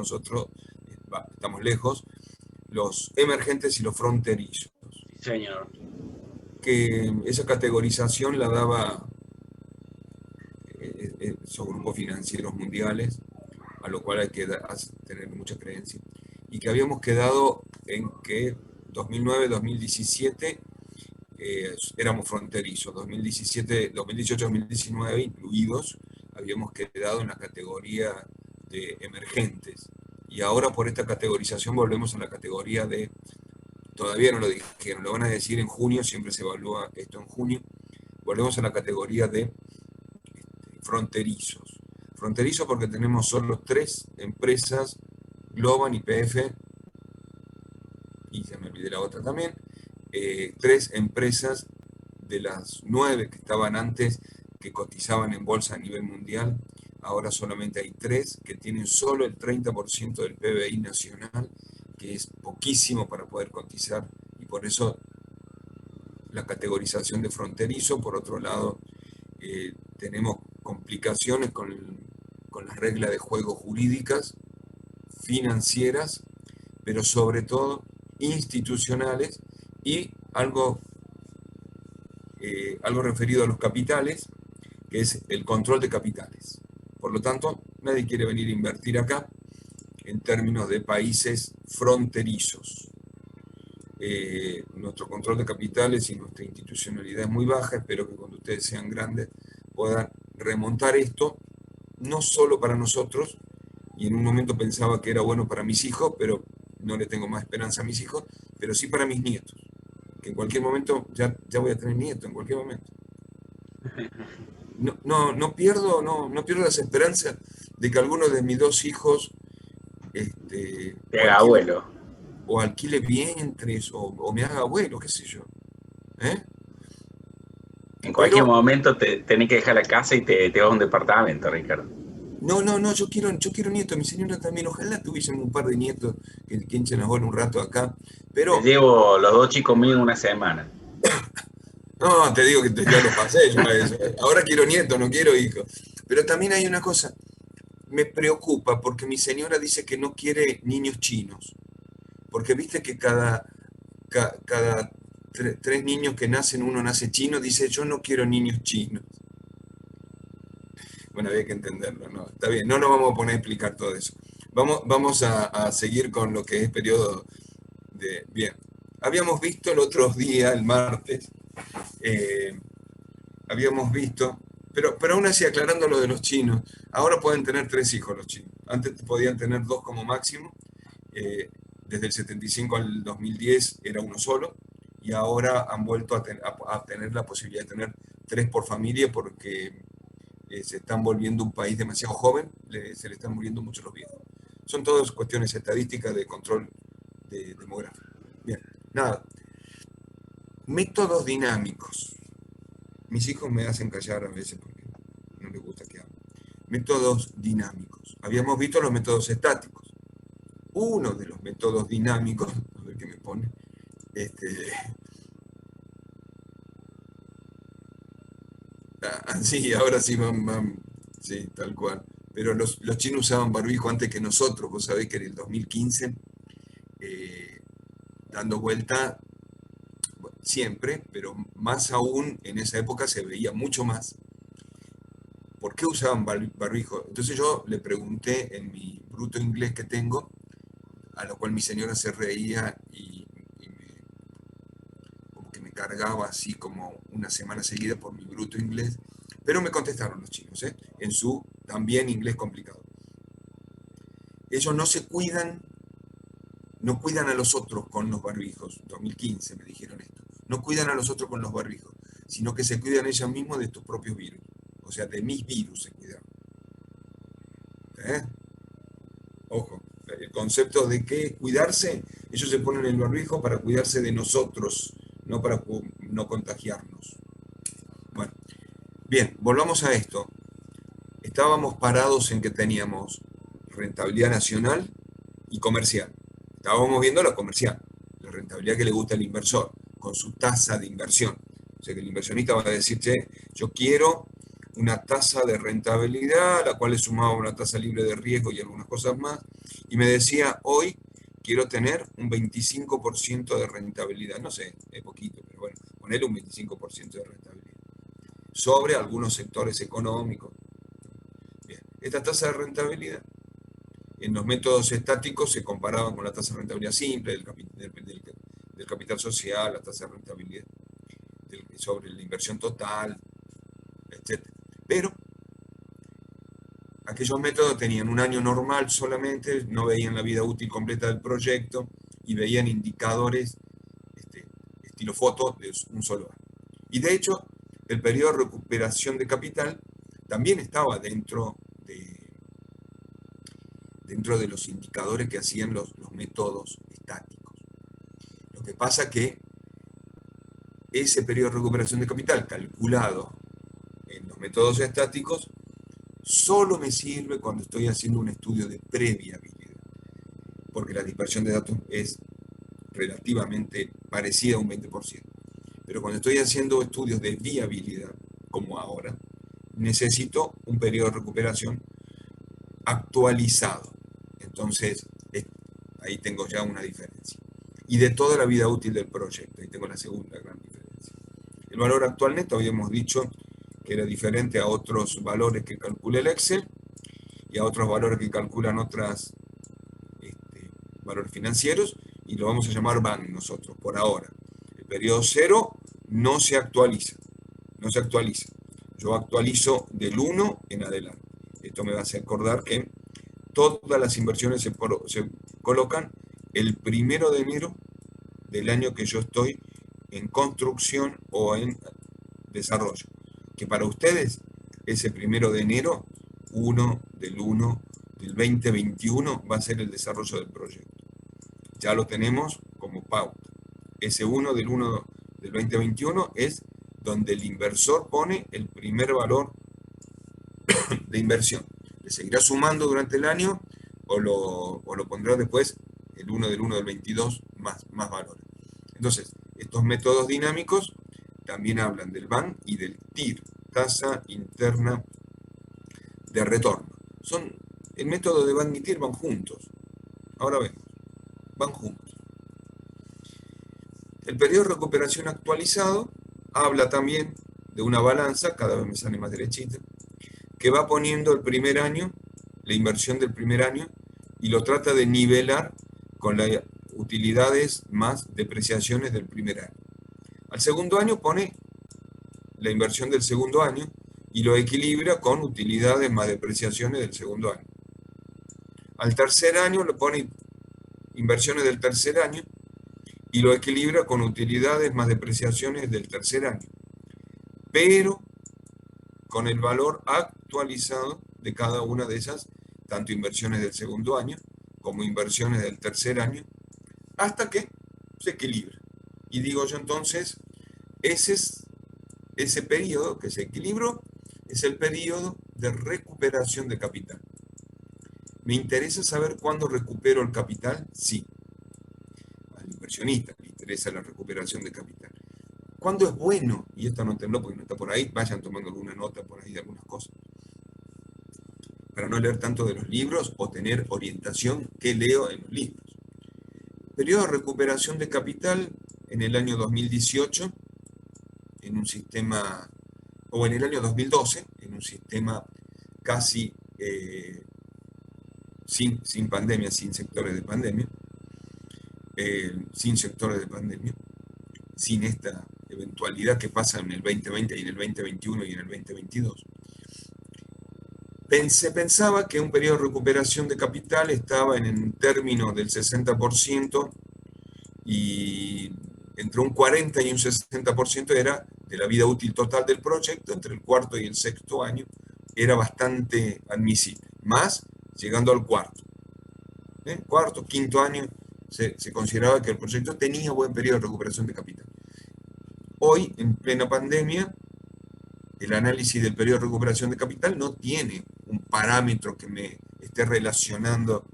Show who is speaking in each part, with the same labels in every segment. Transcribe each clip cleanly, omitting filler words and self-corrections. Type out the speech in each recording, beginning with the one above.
Speaker 1: nosotros estamos lejos, los emergentes y los fronterizos.
Speaker 2: Sí, señor.
Speaker 1: Que esa categorización la daba esos grupos financieros mundiales, a lo cual hay que tener mucha creencia. Y que habíamos quedado en que 2009-2017 éramos fronterizos, 2017, 2018-2019 incluidos, habíamos quedado en la categoría de emergentes. Y ahora por esta categorización volvemos a la categoría de, todavía no lo dijeron, lo van a decir en junio, siempre se evalúa esto en junio, volvemos a la categoría de fronterizos. Fronterizos porque tenemos solo 3 empresas, Globan, YPF, y se me olvidé la otra también, 3 empresas de las 9 que estaban antes, que cotizaban en bolsa a nivel mundial. Ahora solamente hay 3 que tienen solo el 30% del PBI nacional, que es poquísimo para poder cotizar, y por eso la categorización de fronterizo. Por otro lado, tenemos complicaciones con las reglas de juego jurídicas, financieras, pero sobre todo institucionales, y algo referido a los capitales, que es el control de capitales. Por lo tanto, nadie quiere venir a invertir acá en términos de países fronterizos. Nuestro control de capitales y nuestra institucionalidad es muy baja. Espero que cuando ustedes sean grandes puedan remontar esto, no solo para nosotros, y en un momento pensaba que era bueno para mis hijos, pero no le tengo más esperanza a mis hijos, pero sí para mis nietos, que en cualquier momento ya voy a tener nietos, en cualquier momento. No pierdo las esperanzas de que alguno de mis 2 hijos
Speaker 2: Abuelo.
Speaker 1: o alquile vientres o me haga abuelo, qué sé yo.
Speaker 2: En cualquier momento tenés que dejar la casa y te vas a un departamento, Ricardo.
Speaker 1: No, yo quiero nietos, mi señora también. Ojalá tuviésemos un par de nietos que hinchen las bolas un rato acá. Pero
Speaker 2: te llevo los 2 chicos míos una semana.
Speaker 1: No, te digo que ya lo pasé yo a eso. Ahora quiero nietos, no quiero hijos. Pero también hay una cosa, me preocupa porque mi señora dice que no quiere niños chinos. Porque viste que cada 3 niños que nacen, uno nace chino, dice yo no quiero niños chinos. Bueno, había que entenderlo, ¿no? Está bien, no nos vamos a poner a explicar todo eso. Vamos a seguir con lo que es periodo de... Bien, habíamos visto el otro día, el martes, habíamos visto, pero aún así aclarando lo de los chinos, ahora pueden tener 3 hijos los chinos. Antes podían tener 2 como máximo, desde el 75 al 2010 era uno solo, y ahora han vuelto a tener la posibilidad de tener 3 por familia porque se están volviendo un país demasiado joven, se le están muriendo mucho los viejos. Son todas cuestiones estadísticas de control demográfico. Bien, nada. Métodos dinámicos. Mis hijos me hacen callar a veces porque no les gusta que hable. Métodos dinámicos. Habíamos visto los métodos estáticos. Uno de los métodos dinámicos, a ver qué me pone, sí, ahora sí, sí, tal cual. Pero los chinos usaban barbijo antes que nosotros, vos sabés que en el 2015, dando vuelta, siempre, pero más aún en esa época se veía mucho más. ¿Por qué usaban barbijo? Entonces yo le pregunté en mi bruto inglés que tengo, a lo cual mi señora se reía y como que me cargaba así como una semana seguida por mi bruto inglés, pero me contestaron los chinos, en su también inglés complicado. Ellos no se cuidan, no cuidan a los otros con los barbijos. 2015 me dijeron esto. No cuidan a los otros con los barbijos, sino que se cuidan ellos mismos de tus propios virus. O sea, de mis virus se cuidan. Ojo, el concepto de que cuidarse, ellos se ponen el barbijo para cuidarse de nosotros, no para no contagiarnos. Bueno, bien, volvamos a esto. Estábamos parados en que teníamos rentabilidad nacional y comercial. Estábamos viendo la comercial, la rentabilidad que le gusta al inversor, con su tasa de inversión. O sea que el inversionista va a decir, che, yo quiero una tasa de rentabilidad, a la cual le sumaba una tasa libre de riesgo y algunas cosas más, y me decía, hoy quiero tener un 25% de rentabilidad. No sé, es poquito, pero bueno, ponerle un 25% de rentabilidad sobre algunos sectores económicos. Bien, esta tasa de rentabilidad en los métodos estáticos se comparaba con la tasa de rentabilidad simple del capital social, la tasa de rentabilidad sobre la inversión total, etc. Pero aquellos métodos tenían un año normal solamente, no veían la vida útil completa del proyecto y veían indicadores estilo foto de un solo año. Y de hecho, el periodo de recuperación de capital también estaba dentro de los indicadores que hacían los métodos estáticos. Lo que pasa que ese periodo de recuperación de capital calculado en los métodos estáticos solo me sirve cuando estoy haciendo un estudio de previabilidad, porque la dispersión de datos es relativamente parecida a un 20%. Pero cuando estoy haciendo estudios de viabilidad, como ahora, necesito un periodo de recuperación actualizado. Entonces, ahí tengo ya una diferencia. Y de toda la vida útil del proyecto, ahí tengo la segunda gran diferencia. El valor actual neto, habíamos dicho que era diferente a otros valores que calcula el Excel y a otros valores que calculan otros valores financieros, y lo vamos a llamar BAN nosotros, por ahora. El periodo cero no se actualiza, no se actualiza. Yo actualizo del 1 en adelante. Esto me hace acordar que todas las inversiones se colocan el 1 de enero del año que yo estoy en construcción o en desarrollo. Que para ustedes, ese 1 de enero, 1 del 2021, va a ser el desarrollo del proyecto. Ya lo tenemos como pauta. Ese 1 del 2021 es donde el inversor pone el primer valor de inversión. Le seguirá sumando durante el año o lo pondrá después el 1 del 22 más valores. Entonces, estos métodos dinámicos también hablan del BAN y del TIR, tasa interna de retorno. El método de BAN y TIR van juntos. Ahora vemos, van juntos. El periodo de recuperación actualizado habla también de una balanza, cada vez me sale más derechita, que va poniendo el primer año, la inversión del primer año, y lo trata de nivelar con las utilidades más depreciaciones del primer año. Al segundo año pone la inversión del segundo año y lo equilibra con utilidades más depreciaciones del segundo año. Al tercer año le pone inversiones del tercer año y lo equilibra con utilidades más depreciaciones del tercer año, pero con el valor actualizado de cada una de esas, tanto inversiones del segundo año como inversiones del tercer año, hasta que se equilibra. Y digo yo entonces, ese periodo que se equilibró es el periodo de recuperación de capital. ¿Me interesa saber cuándo recupero el capital? Sí. Al inversionista le interesa la recuperación de capital. ¿Cuándo es bueno? Y esto no tembló porque no está por ahí, vayan tomando alguna nota por ahí de algunas cosas. Para no leer tanto de los libros o tener orientación que leo en los libros. Periodo de recuperación de capital en el año 2018, en un sistema, o en el año 2012, en un sistema casi sin pandemia, sin sectores de pandemia, sin esta eventualidad que pasa en el 2020 y en el 2021 y en el 2022. Se pensaba que un periodo de recuperación de capital estaba en un término del 60% y entre un 40 y un 60% era de la vida útil total del proyecto, entre el cuarto y el sexto año era bastante admisible, más llegando al cuarto. Cuarto, quinto año se consideraba que el proyecto tenía buen periodo de recuperación de capital. Hoy, en plena pandemia, el análisis del periodo de recuperación de capital no tiene un parámetro que me esté relacionando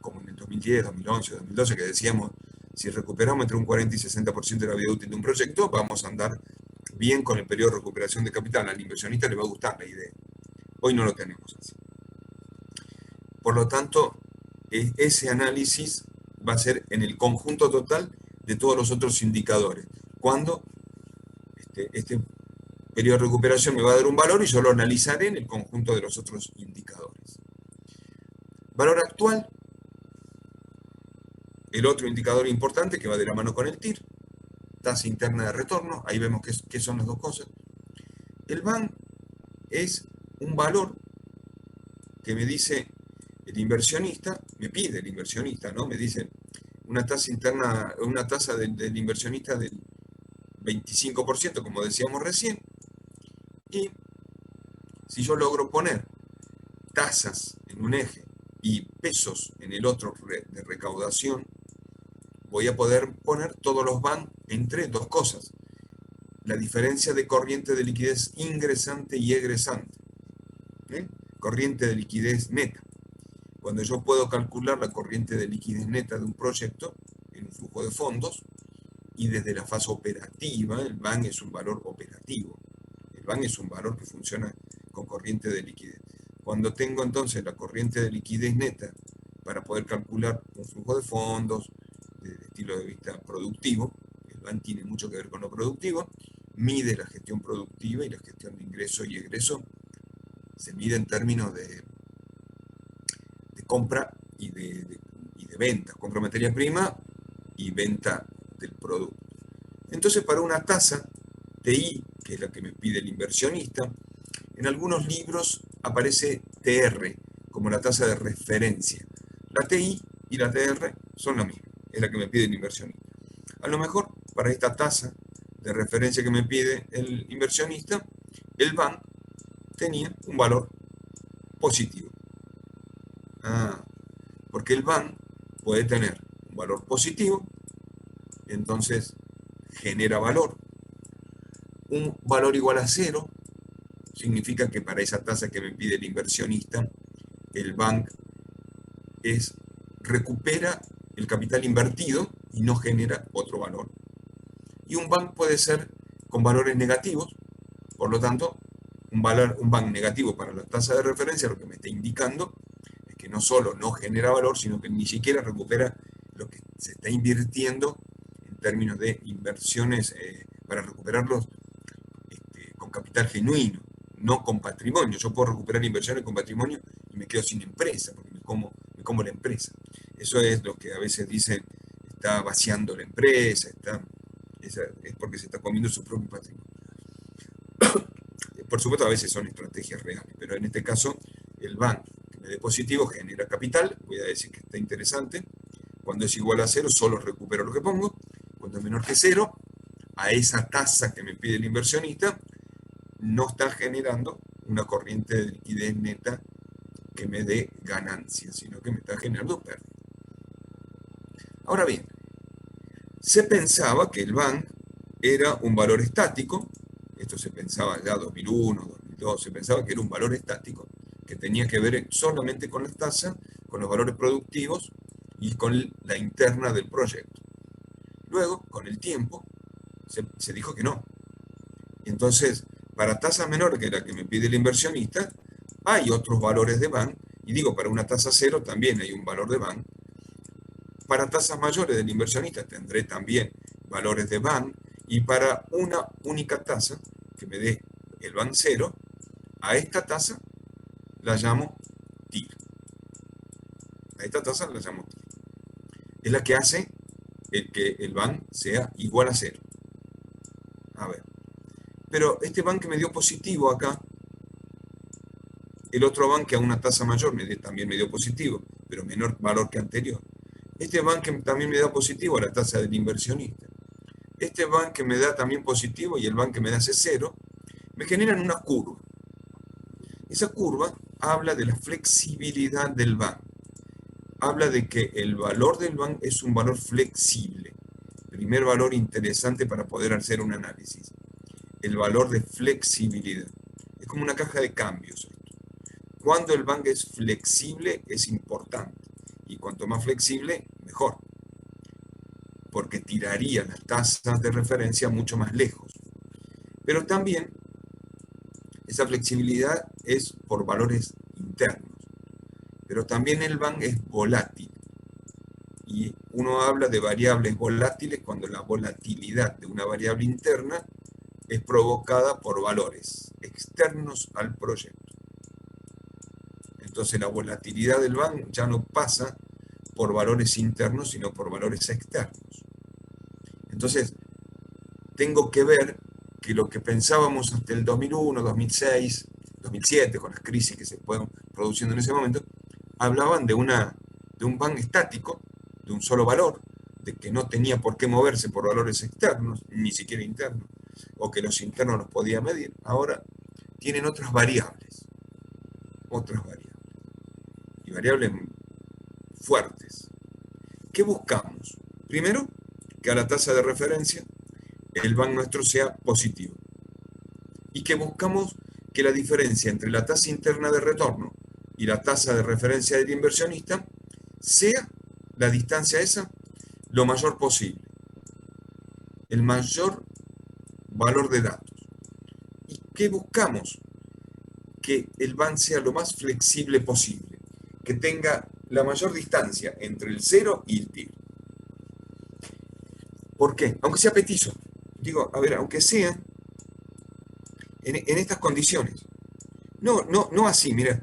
Speaker 1: como en el 2010, 2011, 2012, que decíamos, si recuperamos entre un 40 y 60% de la vida útil de un proyecto, vamos a andar bien con el periodo de recuperación de capital. Al inversionista le va a gustar la idea. Hoy no lo tenemos así. Por lo tanto, ese análisis va a ser en el conjunto total de todos los otros indicadores. Cuando este periodo de recuperación me va a dar un valor y yo lo analizaré en el conjunto de los otros indicadores. Valor actual, el otro indicador importante que va de la mano con el TIR, tasa interna de retorno, ahí vemos qué son las dos cosas. El VAN es un valor que me dice el inversionista, me pide el inversionista, ¿no? Me dice una tasa interna, una tasa del inversionista del 25%, como decíamos recién, y si yo logro poner tasas en un eje y pesos en el otro de recaudación, voy a poder poner todos los VAN entre dos cosas: la diferencia de corriente de liquidez ingresante y egresante, corriente de liquidez neta. Cuando yo puedo calcular la corriente de liquidez neta de un proyecto en un flujo de fondos, y desde la fase operativa, el VAN es un valor operativo. El VAN es un valor que funciona con corriente de liquidez. Cuando tengo entonces la corriente de liquidez neta para poder calcular un flujo de fondos desde estilo de vista productivo, el VAN tiene mucho que ver con lo productivo, mide la gestión productiva y la gestión de ingreso y egreso se mide en términos de compra y de venta, compra de materia prima y venta del producto. Entonces, para una tasa TI, que es la que me pide el inversionista, en algunos libros aparece TR como la tasa de referencia. La TI y la TR son la misma, es la que me pide el inversionista. A lo mejor, para esta tasa de referencia que me pide el inversionista, el VAN tenía un valor positivo. Porque el VAN puede tener un valor positivo, entonces genera valor. Un valor igual a 0 significa que para esa tasa que me pide el inversionista, el VAN recupera el capital invertido y no genera otro valor. Y un VAN puede ser con valores negativos, por lo tanto, un VAN negativo para la tasa de referencia lo que me está indicando es que no solo no genera valor, sino que ni siquiera recupera lo que se está invirtiendo en términos de inversiones para recuperarlos con capital genuino, no con patrimonio. Yo puedo recuperar inversiones con patrimonio y me quedo sin empresa, porque me como la empresa. Eso es lo que a veces dicen, está vaciando la empresa, es porque se está comiendo su propio patrimonio. Por supuesto, a veces son estrategias reales, pero en este caso, el VAN que me dé positivo genera capital, voy a decir que está interesante. Cuando es igual a 0, solo recupero lo que pongo. Cuando es menor que 0, a esa tasa que me pide el inversionista, no está generando una corriente de liquidez neta que me dé ganancia, sino que me está generando pérdida. Ahora bien, se pensaba que el VAN era un valor estático, esto se pensaba ya 2001, 2002, se pensaba que era un valor estático, que tenía que ver solamente con las tasas, con los valores productivos y con la interna del proyecto. Luego, con el tiempo, se dijo que no. Entonces, para tasas menores que la que me pide el inversionista, hay otros valores de VAN, y digo, para una tasa 0 también hay un valor de VAN. Para tasas mayores del inversionista tendré también valores de VAN, y para una única tasa que me dé el VAN 0, a esta tasa la llamo TIR. A esta tasa la llamo TIR. Es la que hace que el VAN sea igual a 0. A ver. Pero este VAN que me dio positivo acá, el otro VAN que a una tasa mayor también me dio positivo, pero menor valor que anterior. Este VAN que también me da positivo a la tasa del inversionista. Este VAN que me da también positivo y el VAN que me da ese 0, me generan una curva. Esa curva habla de la flexibilidad del VAN. Habla de que el valor del VAN es un valor flexible. Primer valor interesante para poder hacer un análisis. El valor de flexibilidad. Es como una caja de cambios. Cuando el VAN es flexible es importante. Y cuanto más flexible, mejor. Porque tiraría las tasas de referencia mucho más lejos. Pero también esa flexibilidad es por valores internos. pero también el BAN es volátil. Y uno habla de variables volátiles cuando la volatilidad de una variable interna es provocada por valores externos al proyecto. Entonces la volatilidad del BAN ya no pasa por valores internos, sino por valores externos. Entonces, tengo que ver que lo que pensábamos hasta el 2001, 2006, 2007, con las crisis que se fueron produciendo en ese momento, hablaban de un BAN estático, de un solo valor, de que no tenía por qué moverse por valores externos, ni siquiera internos, o que los internos los podía medir. Ahora tienen otras variables, y variables fuertes. ¿Qué buscamos? Primero, que a la tasa de referencia el BAN nuestro sea positivo. Y que buscamos que la diferencia entre la tasa interna de retorno y la tasa de referencia del inversionista sea la distancia esa lo mayor posible. El mayor valor de datos. ¿Y qué buscamos? Que el BAN sea lo más flexible posible. Que tenga la mayor distancia entre el 0 y el TIR. ¿Por qué? Aunque sea petizo. Digo, a ver, aunque sea en estas condiciones. No así, mira.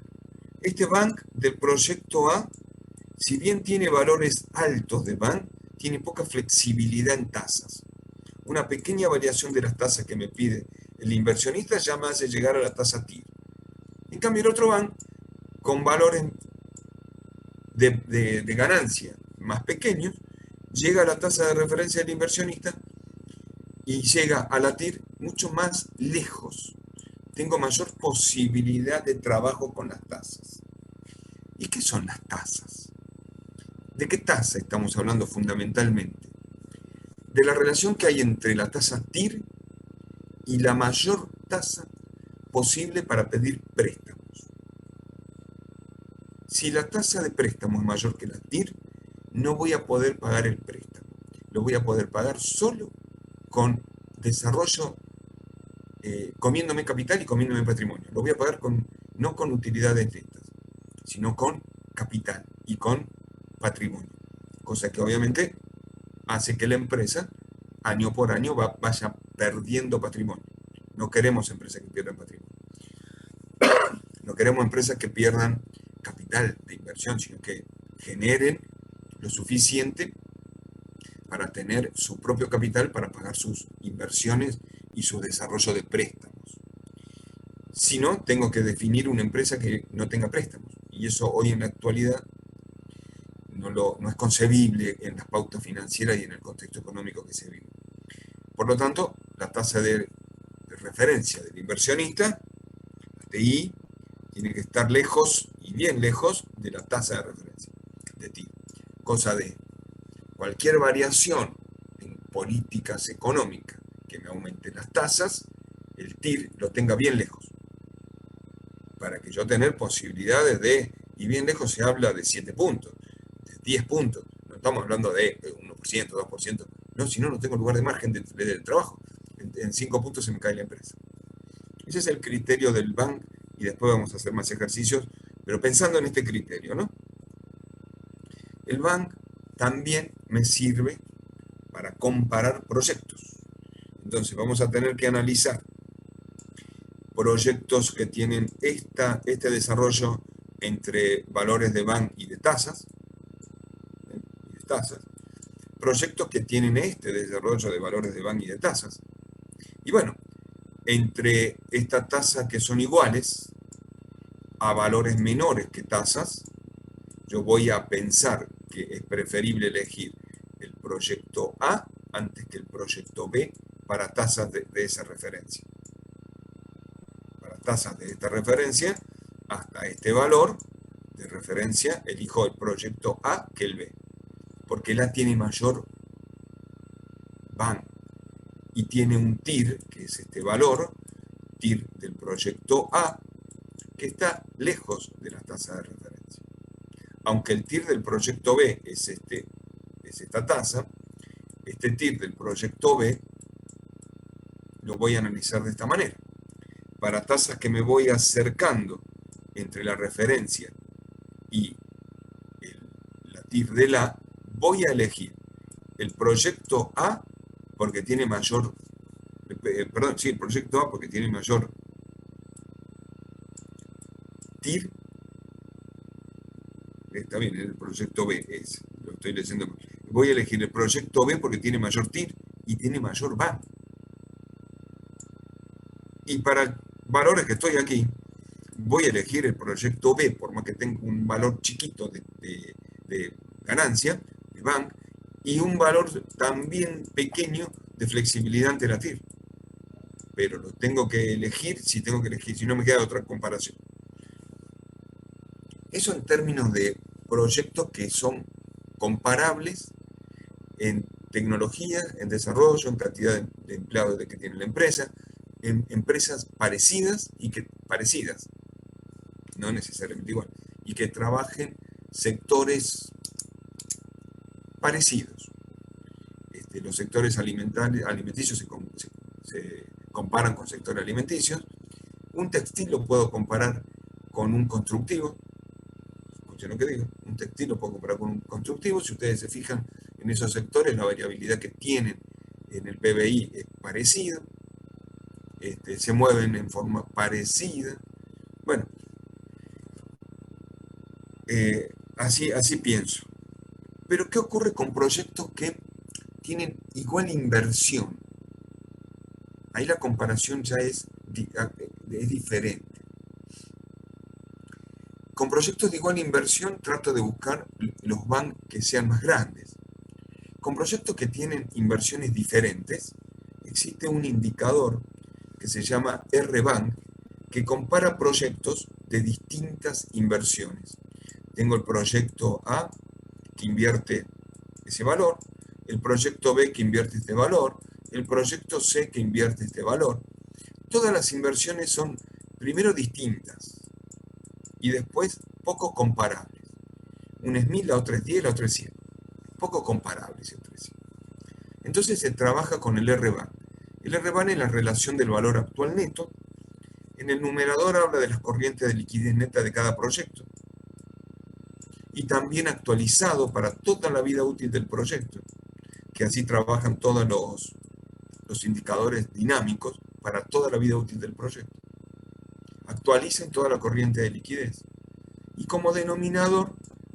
Speaker 1: Este BAN del proyecto A, si bien tiene valores altos de BAN, tiene poca flexibilidad en tasas. Una pequeña variación de las tasas que me pide el inversionista ya me hace llegar a la tasa TIR. En cambio, el otro BAN, con valores de ganancia más pequeños, llega a la tasa de referencia del inversionista y llega a la TIR mucho más lejos. Tengo mayor posibilidad de trabajo con las tasas. ¿Y qué son las tasas? ¿De qué tasa estamos hablando fundamentalmente? De la relación que hay entre la tasa TIR y la mayor tasa posible para pedir préstamos. Si la tasa de préstamo es mayor que la TIR, no voy a poder pagar el préstamo. Lo voy a poder pagar solo con desarrollo, comiéndome capital y comiéndome patrimonio. Lo voy a pagar no con utilidades netas, sino con capital y con patrimonio. Cosa que obviamente hace que la empresa, año por año, vaya perdiendo patrimonio. No queremos empresas que pierdan patrimonio. No queremos empresas que pierdan capital de inversión, sino que generen lo suficiente para tener su propio capital para pagar sus inversiones y su desarrollo de préstamos. Si no, tengo que definir una empresa que no tenga préstamos. Y eso hoy en la actualidad no es concebible en las pautas financieras y en el contexto económico que se vive. Por lo tanto, la tasa de referencia del inversionista, la TI, tiene que estar lejos y bien lejos de la tasa de referencia de TI. Cosa de cualquier variación en políticas económicas que me aumente las tasas, el TIR lo tenga bien lejos. Para que yo tenga posibilidades y bien lejos se habla de 7 puntos, de 10 puntos. No estamos hablando de 1%, 2%. No, si no, no tengo lugar de margen del trabajo. En 5 puntos se me cae la empresa. Ese es el criterio del BAN y después vamos a hacer más ejercicios, pero pensando en este criterio, ¿no? El BAN también me sirve para comparar proyectos. Entonces vamos a tener que analizar proyectos que tienen este desarrollo entre valores de BAN y de tasas, proyectos que tienen este desarrollo de valores de BAN y de tasas. Y bueno, entre estas tasas que son iguales a valores menores que tasas, yo voy a pensar que es preferible elegir el proyecto A antes que el proyecto B para tasas de esa referencia. Para tasas de esta referencia, hasta este valor de referencia, elijo el proyecto A que el B, porque el A tiene mayor BAN y tiene un TIR, que es este valor, TIR del proyecto A, que está lejos de la tasa de referencia. Aunque el TIR del proyecto B es esta tasa, este TIR del proyecto B lo voy a analizar de esta manera. Para tasas que me voy acercando entre la referencia y partir de la, voy a elegir el proyecto A porque tiene mayor, el proyecto A porque tiene mayor TIR, está bien, el proyecto B, lo estoy leyendo. Voy a elegir el proyecto B porque tiene mayor TIR y tiene mayor VAN. Y para valores que estoy aquí, voy a elegir el proyecto B, por más que tenga un valor chiquito de ganancia, de VAN, y un valor también pequeño de flexibilidad ante la TIR. Pero lo tengo que elegir si no me queda otra comparación. Eso en términos de proyectos que son comparables en tecnología, en desarrollo, en cantidad de empleados que tiene la empresa, en empresas parecidas, no necesariamente igual, y que trabajen sectores parecidos. Los sectores alimenticios se comparan con sectores alimenticios. Un textil lo puedo comparar con un constructivo. Escuchen lo que digo. Un textil lo puedo comparar con un constructivo. Si ustedes se fijan en esos sectores, la variabilidad que tienen en el PBI es parecido. Se mueven en forma parecida. Bueno, así pienso. Pero ¿qué ocurre con proyectos que tienen igual inversión? Ahí la comparación ya es diferente. Con proyectos de igual inversión trato de buscar los VAN que sean más grandes. Con proyectos que tienen inversiones diferentes, existe un indicador que se llama R-VAN, que compara proyectos de distintas inversiones. Tengo el proyecto A, que invierte ese valor, el proyecto B, que invierte este valor, el proyecto C, que invierte este valor. Todas las inversiones son primero distintas y después poco comparables. Una es 1000, la otra es 10, la otra es 100. Poco comparables entre sí. Entonces se trabaja con el R-VAN. El R-VAN es la relación del valor actual neto. En el numerador habla de las corrientes de liquidez neta de cada proyecto. Y también actualizado para toda la vida útil del proyecto, que así trabajan todos los indicadores dinámicos para toda la vida útil del proyecto. Actualicen toda la corriente de liquidez. Y como denominador,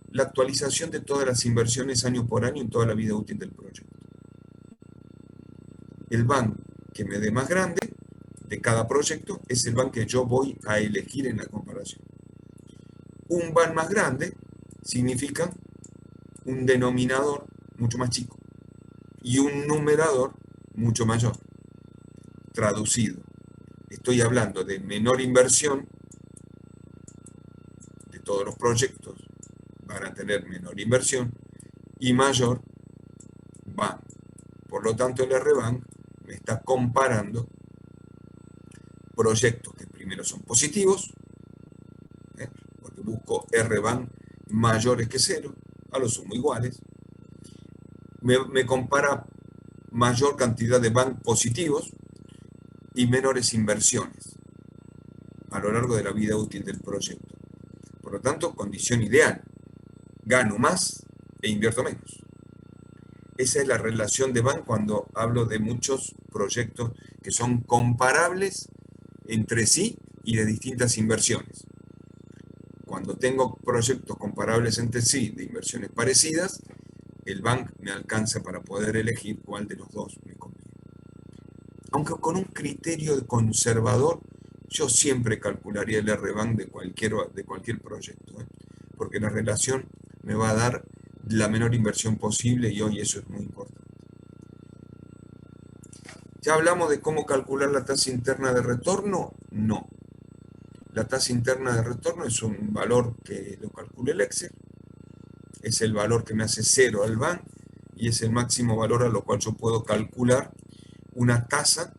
Speaker 1: la actualización de todas las inversiones año por año en toda la vida útil del proyecto. El VAN que me dé más grande de cada proyecto es el VAN que yo voy a elegir en la comparación. Un VAN más grande significa un denominador mucho más chico y un numerador mucho mayor. Traducido, estoy hablando de menor inversión, de todos los proyectos van a tener menor inversión y mayor VAN. Por lo tanto, el R-VAN me está comparando proyectos que primero son positivos, porque busco R-VAN mayores que 0, a lo sumo iguales. Me compara mayor cantidad de VAN positivos y menores inversiones a lo largo de la vida útil del proyecto. Por lo tanto, condición ideal. Gano más e invierto menos. Esa es la relación de VAN cuando hablo de muchos proyectos que son comparables entre sí y de distintas inversiones. Cuando tengo proyectos comparables entre sí de inversiones parecidas, el VAN me alcanza para poder elegir cuál de los dos me conviene. Aunque con un criterio conservador, yo siempre calcularía el R-VAN de cualquier proyecto, porque la relación me va a dar la menor inversión posible y hoy eso es muy importante. ¿Ya hablamos de cómo calcular la tasa interna de retorno? No. La tasa interna de retorno es un valor que lo calcula el Excel, es el valor que me hace 0 al VAN y es el máximo valor a lo cual yo puedo calcular una tasa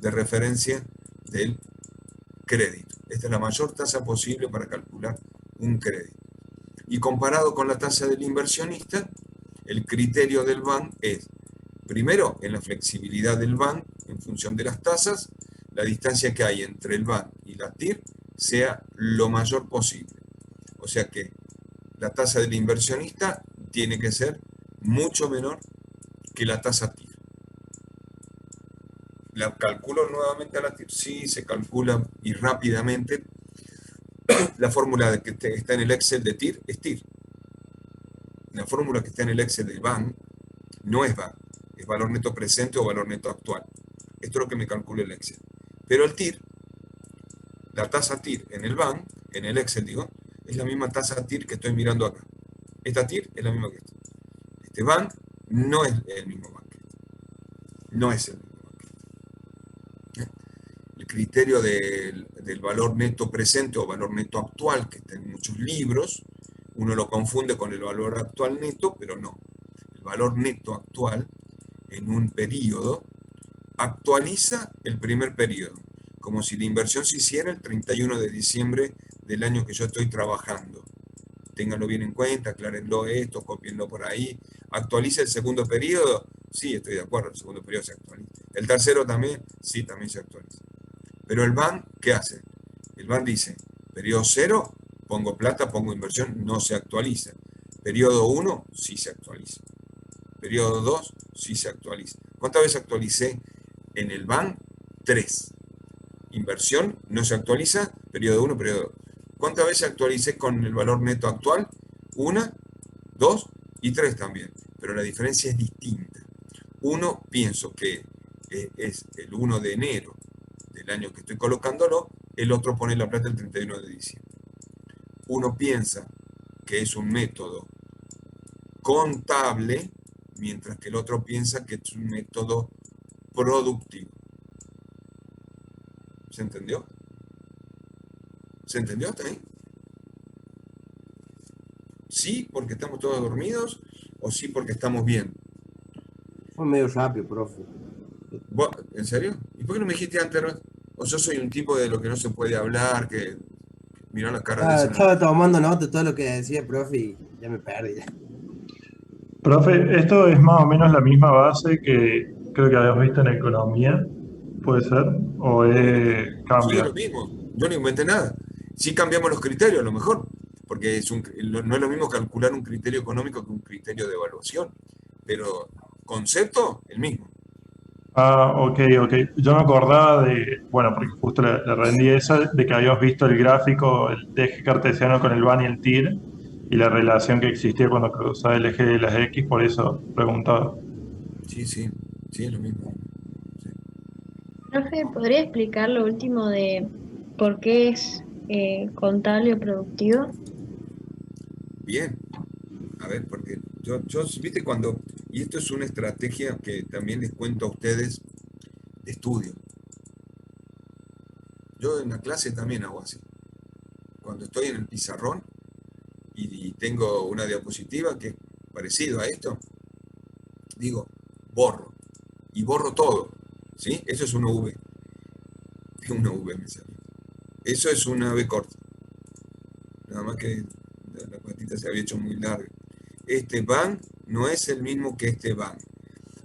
Speaker 1: de referencia del crédito. Esta es la mayor tasa posible para calcular un crédito. Y comparado con la tasa del inversionista, el criterio del VAN es, primero, en la flexibilidad del VAN, en función de las tasas, la distancia que hay entre el VAN y la TIR sea lo mayor posible. O sea que la tasa del inversionista tiene que ser mucho menor que la tasa TIR. ¿La calculo nuevamente a la TIR? Sí, se calcula y rápidamente. La fórmula que está en el Excel de TIR es TIR. La fórmula que está en el Excel de BAN no es BAN, es valor neto presente o valor neto actual. Esto es lo que me calcula el Excel. Pero el TIR, la tasa TIR en el BAN, en el Excel digo, es la misma tasa TIR que estoy mirando acá. Esta TIR es la misma que esta. Este BAN no es el mismo BAN que este. No es el mismo BAN que este. El criterio del valor neto presente o valor neto actual, que está en muchos libros, uno lo confunde con el valor actual neto, pero no. El valor neto actual en un periodo actualiza el primer periodo, como si la inversión se hiciera el 31 de diciembre del año que yo estoy trabajando. Ténganlo bien en cuenta, aclárenlo esto, copienlo por ahí. ¿Actualiza el segundo periodo? Sí, estoy de acuerdo, el segundo periodo se actualiza. ¿El tercero también? Sí, también se actualiza. Pero el BAN, ¿qué hace? El BAN dice, periodo 0, pongo plata, pongo inversión, no se actualiza. Periodo 1, sí se actualiza. Periodo 2, sí se actualiza. ¿Cuántas veces actualicé en el BAN? 3. Inversión, no se actualiza, periodo 1, periodo 2. ¿Cuántas veces actualicé con el valor neto actual? 1, 2 y 3 también. Pero la diferencia es distinta. Uno, pienso que es el 1 de enero del año que estoy colocándolo, el otro pone la plata el 31 de diciembre. Uno piensa que es un método contable, mientras que el otro piensa que es un método productivo. ¿Se entendió? ¿Se entendió hasta ahí? ¿Sí porque estamos todos dormidos o sí porque estamos bien?
Speaker 3: Fue medio rápido, profe.
Speaker 1: ¿En serio? ¿Y por qué no me dijiste antes? O yo soy un tipo de lo que no se puede hablar, que mirá la cara de ese.
Speaker 3: Estaba tomando nota de todo lo que decía, profe, y ya me perdí.
Speaker 4: Profe, esto es más o menos la misma base que creo que habías visto en economía, ¿puede ser? ¿O
Speaker 1: Sí, es
Speaker 4: cambia?
Speaker 1: lo mismo. Yo no inventé nada. Sí cambiamos los criterios, a lo mejor, porque no es lo mismo calcular un criterio económico que un criterio de evaluación. Pero concepto, el mismo.
Speaker 4: Ah, ok, ok. Yo me acordaba de, bueno, porque justo le rendí esa, de que habías visto el gráfico de eje cartesiano con el BAN y el TIR y la relación que existía cuando cruzaba el eje de las X, por eso preguntaba.
Speaker 1: Sí, sí, sí, es lo mismo. Sí.
Speaker 5: Profe, ¿podría explicar lo último de por qué es contable o productivo?
Speaker 1: Bien, a ver, porque viste cuando, y esto es una estrategia que también les cuento a ustedes de estudio. Yo en la clase también hago así. Cuando estoy en el pizarrón y tengo una diapositiva que es parecido a esto, digo, borro. Y borro todo. ¿Sí? Eso es una V. Una V me sale. Eso es una V corta. Nada más que la patita se había hecho muy larga. Este van no es el mismo que este van.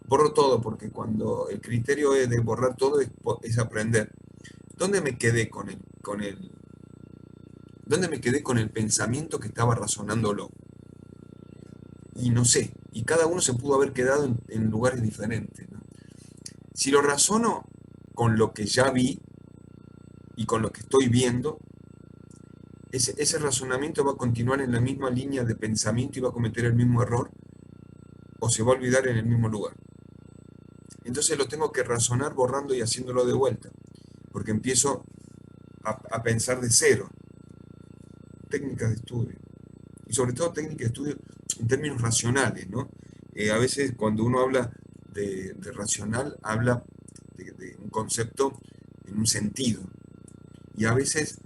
Speaker 1: Borro todo porque cuando el criterio de borrar todo es aprender. ¿Dónde me quedé dónde me quedé con el pensamiento que estaba razonándolo? Y no sé. Y cada uno se pudo haber quedado en lugares diferentes, ¿no? Si lo razono con lo que ya vi y con lo que estoy viendo, ese razonamiento va a continuar en la misma línea de pensamiento y va a cometer el mismo error o se va a olvidar en el mismo lugar. Entonces lo tengo que razonar borrando y haciéndolo de vuelta, porque empiezo a pensar de cero. Técnicas de estudio. Y sobre todo técnicas de estudio en términos racionales, ¿no? A veces cuando uno habla de racional, habla de un concepto en un sentido. Y a veces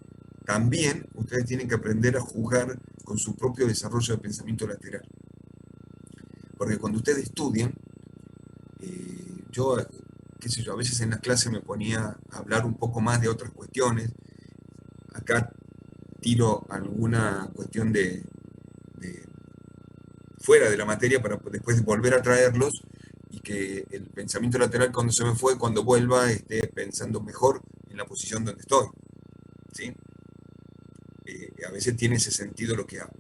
Speaker 1: también ustedes tienen que aprender a jugar con su propio desarrollo de pensamiento lateral. Porque cuando ustedes estudian, yo, qué sé yo, a veces en la clase me ponía a hablar un poco más de otras cuestiones. Acá tiro alguna cuestión de fuera de la materia para después volver a traerlos y que el pensamiento lateral cuando se me fue, cuando vuelva, esté pensando mejor en la posición donde estoy. ¿Sí? A veces tiene ese sentido lo que hago.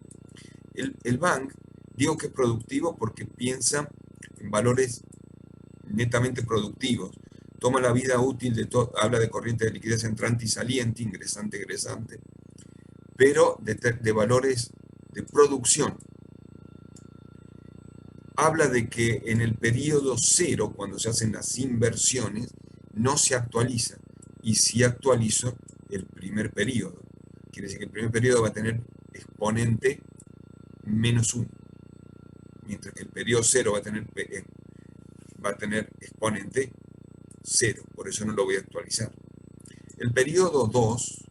Speaker 1: El bank, digo que es productivo porque piensa en valores netamente productivos. Toma la vida útil de todo, habla de corriente de liquidez entrante y saliente, ingresante, egresante, pero de valores de producción. Habla de que en el periodo cero, cuando se hacen las inversiones, no se actualiza. Y si actualizo el primer periodo. Quiere decir que el primer periodo va a tener exponente -1, mientras que el periodo 0 va a tener exponente 0, por eso no lo voy a actualizar. El periodo 2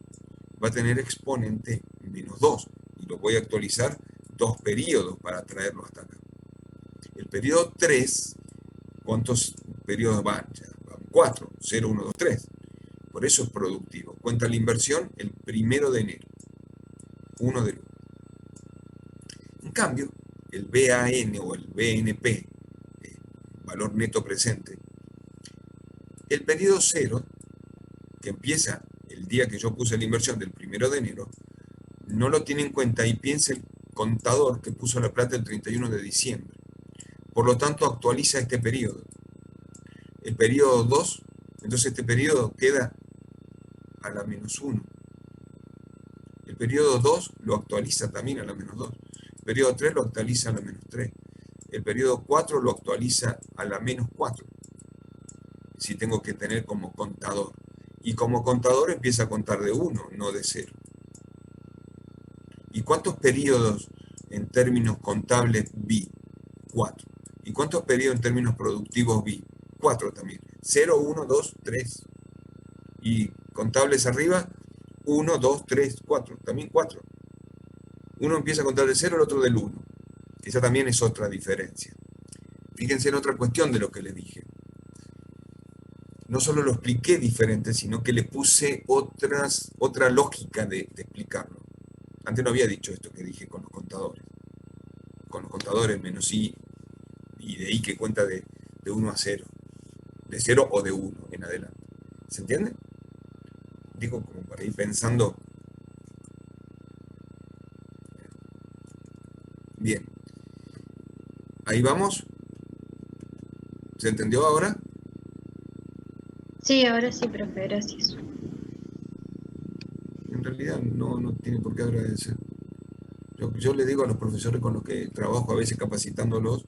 Speaker 1: va a tener exponente -2, y lo voy a actualizar 2 periodos para traerlo hasta acá. El periodo 3, ¿cuántos periodos van? Ya van 4, 0, 1, 2, 3. Por eso es productivo. Cuenta la inversión el 1 de enero. 1 de enero. En cambio, el BAN o el BNP, valor neto presente, el periodo 0, que empieza el día que yo puse la inversión del 1 de enero, no lo tiene en cuenta y piensa el contador que puso la plata el 31 de diciembre. Por lo tanto, actualiza este periodo. El periodo 2, entonces este periodo queda a la -1. El periodo 2 lo actualiza también a la -2. El periodo 3 lo actualiza a la -3. El periodo 4 lo actualiza a la -4. Si tengo que tener como contador. Y como contador empieza a contar de 1, no de 0. ¿Y cuántos periodos en términos contables vi? 4. ¿Y cuántos periodos en términos productivos vi? 4 también. 0, 1, 2, 3. Y contables arriba, 1, 2, 3, 4. También 4. Uno empieza a contar del 0, el otro del 1. Esa también es otra diferencia. Fíjense en otra cuestión de lo que les dije. No solo lo expliqué diferente, sino que le puse otra lógica de explicarlo. Antes no había dicho esto que dije con los contadores. Con los contadores menos I y de I que cuenta de 1 a 0. De 0 o de 1 en adelante. ¿Se entiende? Digo, como para ir pensando. Bien. Ahí vamos. ¿Se entendió ahora?
Speaker 5: Sí, ahora sí, profe, gracias.
Speaker 1: En realidad no tiene por qué agradecer. Yo le digo a los profesores con los que trabajo, a veces capacitándolos,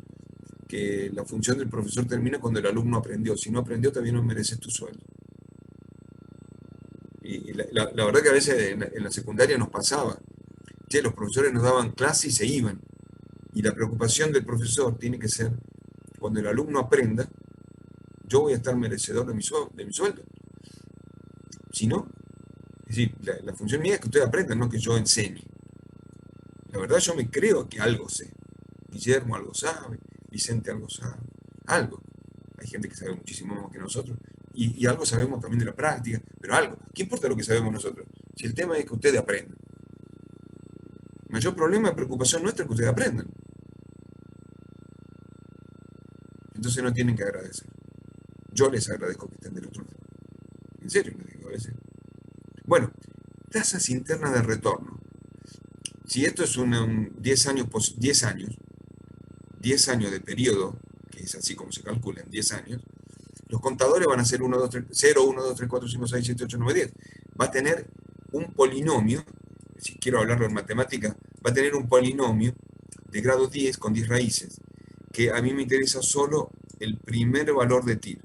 Speaker 1: que la función del profesor termina cuando el alumno aprendió. Si no aprendió, también no mereces tu sueldo. Y la verdad que a veces en la secundaria nos pasaba. Che, los profesores nos daban clase y se iban. Y la preocupación del profesor tiene que ser, cuando el alumno aprenda, yo voy a estar merecedor de mi sueldo. Si no, es decir, la función mía es que ustedes aprendan, no que yo enseñe. La verdad yo me creo que algo sé. Guillermo algo sabe, Vicente algo sabe, algo. Hay gente que sabe muchísimo más que nosotros. Y algo sabemos también de la práctica, pero algo. ¿Qué importa lo que sabemos nosotros? Si el tema es que ustedes aprendan. El mayor problema y preocupación nuestra es que ustedes aprendan. Entonces no tienen que agradecer. Yo les agradezco que estén del otro lado. En serio, les digo a veces. Bueno, tasas internas de retorno. Si esto es 10 años de periodo, que es así como se calcula en 10 años, los contadores van a ser 1, 2, 3, 0, 1, 2, 3, 4, 5, 6, 7, 8, 9, 10. Va a tener un polinomio, si quiero hablarlo en matemática, va a tener un polinomio de grado 10 con 10 raíces, que a mí me interesa solo el primer valor de TIR,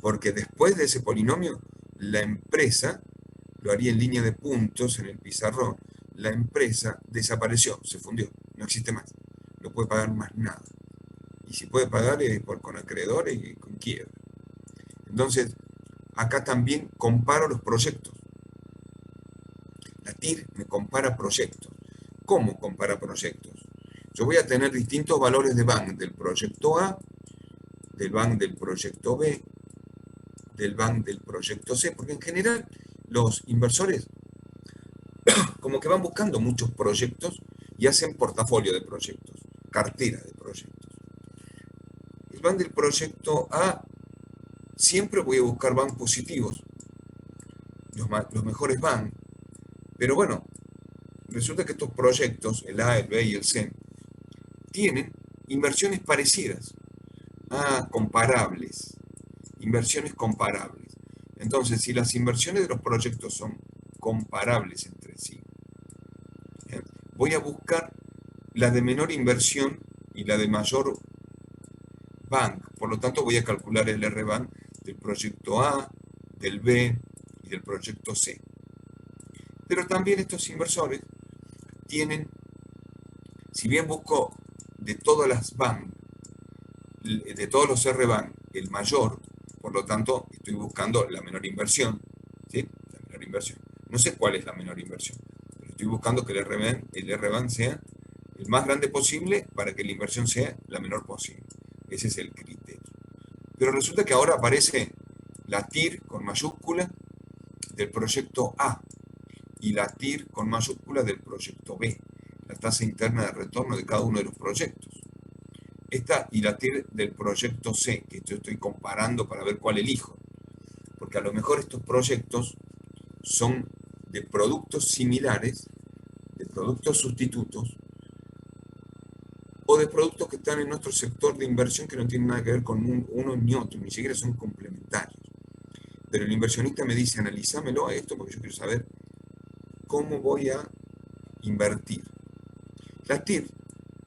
Speaker 1: porque después de ese polinomio, la empresa, lo haría en línea de puntos en el pizarrón, la empresa desapareció, se fundió, no existe más, no puede pagar más nada. Y si puede pagar es con acreedores y con quiebra. Entonces, acá también comparo los proyectos. La TIR me compara proyectos. ¿Cómo compara proyectos? Yo voy a tener distintos valores de BAN del proyecto A, del BAN del proyecto B, del BAN del proyecto C, porque en general los inversores como que van buscando muchos proyectos y hacen portafolio de proyectos, cartera de proyectos. El BAN del proyecto A, siempre voy a buscar BAN positivos, los mejores BAN, pero bueno, resulta que estos proyectos, el A, el B y el C, tienen inversiones parecidas, comparables, inversiones comparables. Entonces, si las inversiones de los proyectos son comparables entre sí, voy a buscar la de menor inversión y la de mayor bank. Por lo tanto, voy a calcular el R-Bank del proyecto A, del B y del proyecto C. Pero también estos inversores tienen, si bien busco de todas las bank, de todos los R-Bank, el mayor, por lo tanto, estoy buscando la menor inversión, ¿sí? La menor inversión. No sé cuál es la menor inversión, pero estoy buscando que el R-Bank sea el más grande posible para que la inversión sea la menor posible. Ese es el criterio. Pero resulta que ahora aparece la TIR con mayúscula del proyecto A y la TIR con mayúscula del proyecto B, la tasa interna de retorno de cada uno de los proyectos. Esta y la TIR del proyecto C, que yo estoy comparando para ver cuál elijo. Porque a lo mejor estos proyectos son de productos similares, de productos sustitutos, o de productos que están en otro sector de inversión que no tienen nada que ver con uno ni otro, ni siquiera son complementarios. Pero el inversionista me dice, analízamelo a esto porque yo quiero saber cómo voy a invertir. La TIR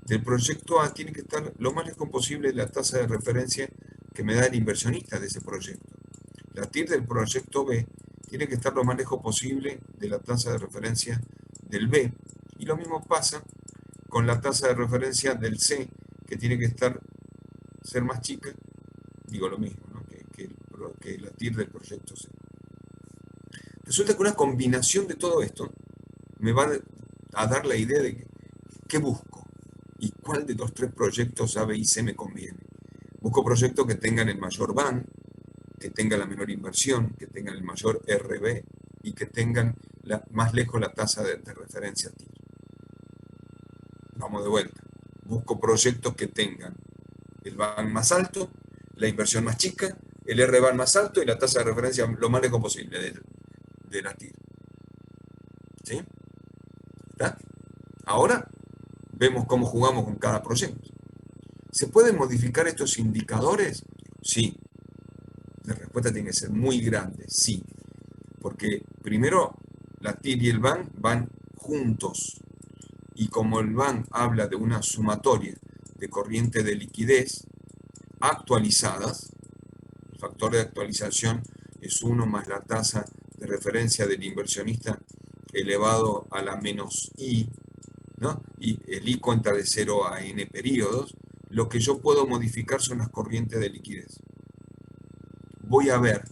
Speaker 1: del proyecto A tiene que estar lo más lejos posible de la tasa de referencia que me da el inversionista de ese proyecto. La TIR del proyecto B tiene que estar lo más lejos posible de la tasa de referencia del B. Y lo mismo pasa con la tasa de referencia del C, que tiene que ser más chica, digo lo mismo, ¿no? que la TIR del proyecto C. Resulta que una combinación de todo esto me va a dar la idea de qué busco y cuál de los tres proyectos A, B y C me conviene. Busco proyectos que tengan el mayor BAN, que tengan la menor inversión, que tengan el mayor RB y que tengan más lejos la tasa de referencia TIR. Vamos de vuelta. Busco proyectos que tengan el BAN más alto, la inversión más chica, el R-BAN más alto y la tasa de referencia lo más lejos posible de la TIR. ¿Sí? ¿Está? Ahora vemos cómo jugamos con cada proyecto. ¿Se pueden modificar estos indicadores? Sí. La respuesta tiene que ser muy grande, sí. Porque primero la TIR y el BAN van juntos. Y como el BAN habla de una sumatoria de corriente de liquidez actualizadas, el factor de actualización es 1 más la tasa de referencia del inversionista elevado a la menos I, ¿no? Y el I cuenta de 0 a n periodos. Lo que yo puedo modificar son las corrientes de liquidez. Voy a ver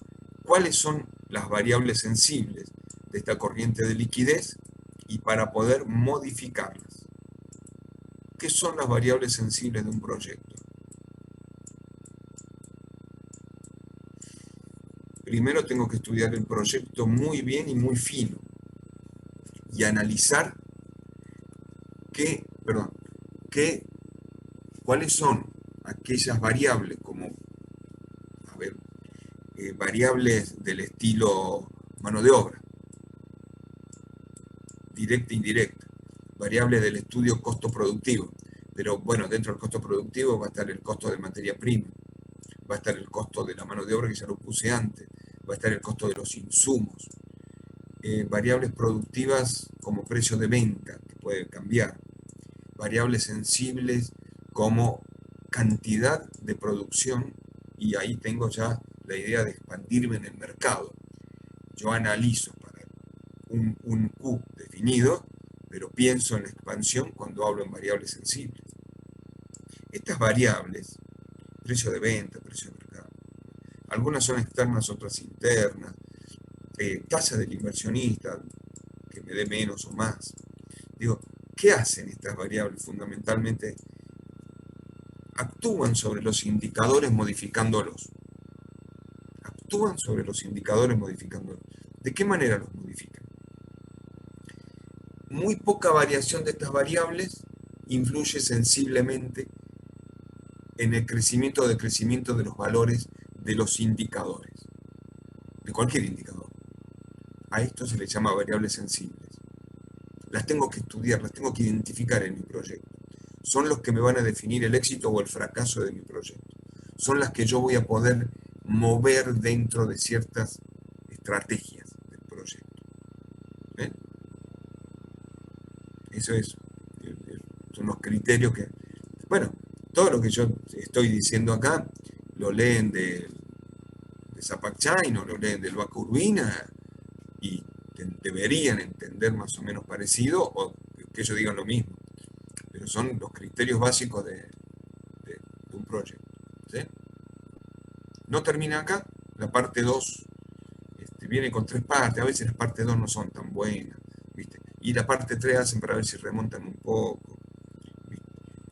Speaker 1: cuáles son las variables sensibles de esta corriente de liquidez y para poder modificarlas. ¿Qué son las variables sensibles de un proyecto? Primero tengo que estudiar el proyecto muy bien y muy fino y analizar cuáles son aquellas variables como, variables del estilo mano de obra, directa e indirecta, variables del estudio costo productivo, pero bueno, dentro del costo productivo va a estar el costo de materia prima, va a estar el costo de la mano de obra que ya lo puse antes, va a estar el costo de los insumos, variables productivas como precio de venta, que puede cambiar, variables sensibles como cantidad de producción, y ahí tengo ya la idea de expandirme en el mercado. Yo analizo para un Q definido, pero pienso en la expansión cuando hablo en variables sensibles. Estas variables, precio de venta, precio de mercado, algunas son externas, otras internas, tasa del inversionista, que me dé menos o más. Digo, ¿qué hacen estas variables? Fundamentalmente, actúan sobre los indicadores modificándolos. Actúan sobre los indicadores modificándolos. ¿De qué manera los modifican? Muy poca variación de estas variables influye sensiblemente en el crecimiento o decrecimiento de los valores de los indicadores, de cualquier indicador. A esto se le llama variables sensibles. las tengo que estudiar, las tengo que identificar en mi proyecto. Son los que me van a definir el éxito o el fracaso de mi proyecto. Son las que yo voy a poder mover dentro de ciertas estrategias del proyecto. ¿Ven? Eso es, son los criterios que... Bueno, todo lo que yo estoy diciendo acá, lo leen de Zapac Chain o lo leen del Vaca Urbina y deberían entender más o menos parecido o que ellos digan lo mismo. Pero son los criterios básicos de un proyecto. ¿Sí? No termina acá, la parte 2 viene con 3 partes, a veces las partes 2 no son tan buenas, ¿viste? Y la parte 3 hacen para ver si remontan un poco, ¿viste?